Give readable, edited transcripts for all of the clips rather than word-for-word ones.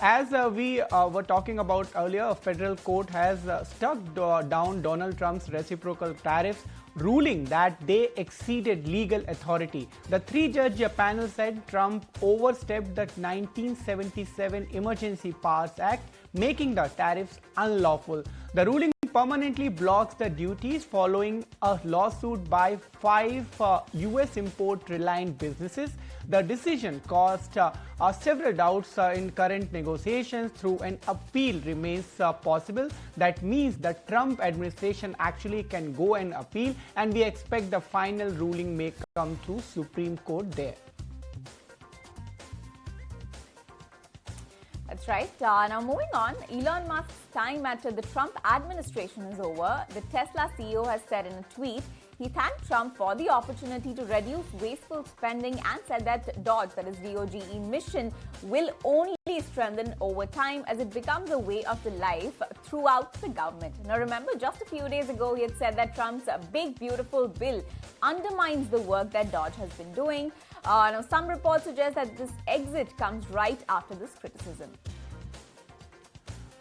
As we were talking about earlier, a federal court has struck down Donald Trump's reciprocal tariffs, ruling that they exceeded legal authority. The three-judge panel said Trump overstepped the 1977 Emergency Powers Act, making the tariffs unlawful. The ruling permanently blocks the duties following a lawsuit by 5 US import-reliant businesses. The decision caused several doubts in current negotiations. Through an appeal remains possible. That means the Trump administration actually can go and appeal, and we expect the final ruling may come through Supreme Court there. That's right. Now moving on, Elon Musk's time at the Trump administration is over. The Tesla CEO has said in a tweet, he thanked Trump for the opportunity to reduce wasteful spending and said that DOGE, that is DOGE mission, will only strengthen over time as it becomes a way of the life throughout the government. Now remember, just a few days ago, he had said that Trump's big, beautiful bill undermines the work that DOGE has been doing. Now some reports suggest that this exit comes right after this criticism.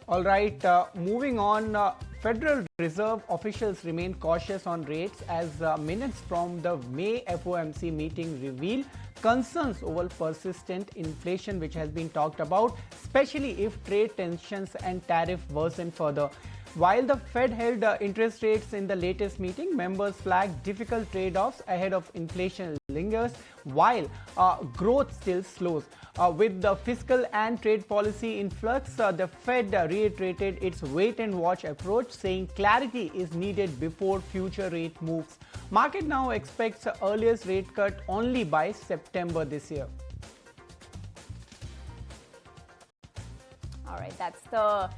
All right, moving on. Federal Reserve officials remain cautious on rates as minutes from the May FOMC meeting reveal concerns over persistent inflation, which has been talked about, especially if trade tensions and tariff worsen further. While the Fed held interest rates in the latest meeting, members flagged difficult trade-offs ahead of inflation lingers while growth still slows. With the fiscal and trade policy in flux, the Fed reiterated its wait-and-watch approach, saying clarity is needed before future rate moves. Market now expects the earliest rate cut only by September this year. All right, that's the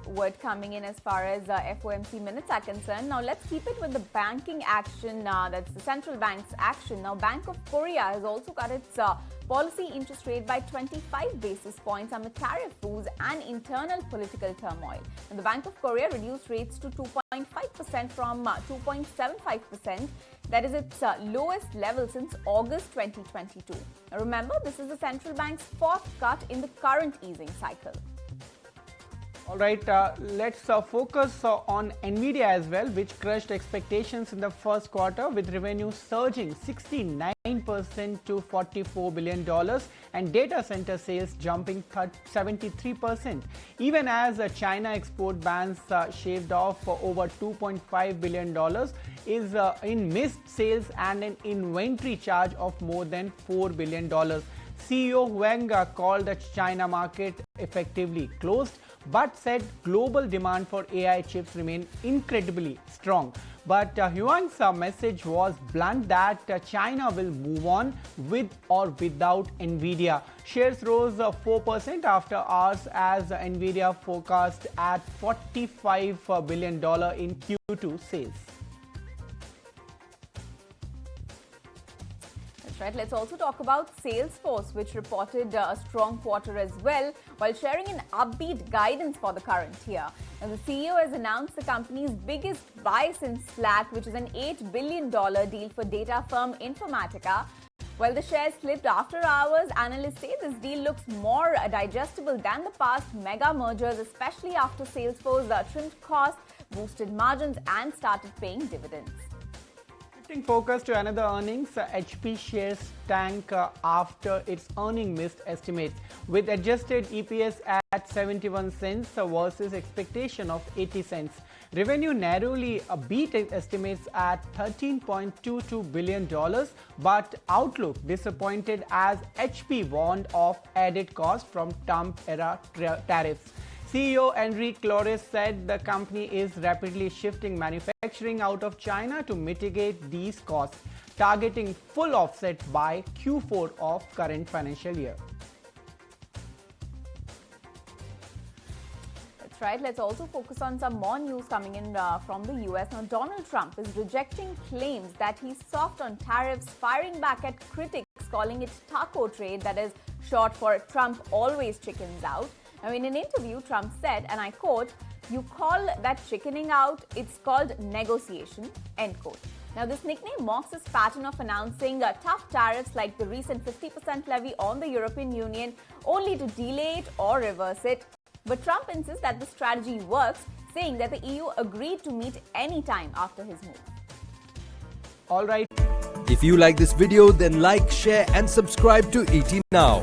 word coming in as far as FOMC minutes are concerned. Now let's keep it with the banking action. That's the central bank's action. Now Bank of Korea has also cut its policy interest rate by 25 basis points amid tariff moves and internal political turmoil. And the Bank of Korea reduced rates to 2.5% from 2.75%. That is its lowest level since August 2022. Now remember, this is the central bank's fourth cut in the current easing cycle. All right, let's focus on Nvidia as well, which crushed expectations in the first quarter with revenue surging 69% to $44 billion and data center sales jumping 73%. Even as China export bans shaved off over $2.5 billion is in missed sales and an inventory charge of more than $4 billion. CEO Huang called the China market effectively closed, but said global demand for AI chips remain incredibly strong. But Huang's message was blunt that China will move on with or without Nvidia. Shares rose 4% after hours as Nvidia forecast at $45 billion in Q2 sales. Right. Let's also talk about Salesforce, which reported a strong quarter as well, while sharing an upbeat guidance for the current year. And the CEO has announced the company's biggest buy since Slack, which is an $8 billion deal for data firm Informatica. While the shares slipped after hours, analysts say this deal looks more digestible than the past mega mergers, especially after Salesforce trimmed costs, boosted margins, and started paying dividends. Shifting focus to another earnings, HP shares tank after its earning missed estimates, with adjusted EPS at 71 cents versus expectation of 80 cents. Revenue narrowly beat estimates at $13.22 billion, but outlook disappointed as HP warned of added cost from Trump-era tariffs. CEO Enrique Lores said the company is rapidly shifting manufacturing out of China to mitigate these costs, targeting full offset by Q4 of current financial year. That's right. Let's also focus on some more news coming in from the US. Now, Donald Trump is rejecting claims that he's soft on tariffs, firing back at critics, calling it taco trade, that is short for Trump always chickens out. Now, in an interview, Trump said, and I quote, "You call that chickening out, it's called negotiation," end quote. Now, this nickname mocks his pattern of announcing tough tariffs like the recent 50% levy on the European Union, only to delay it or reverse it. But Trump insists that the strategy works, saying that the EU agreed to meet any time after his move. All right. If you like this video, then like, share and subscribe to ET Now.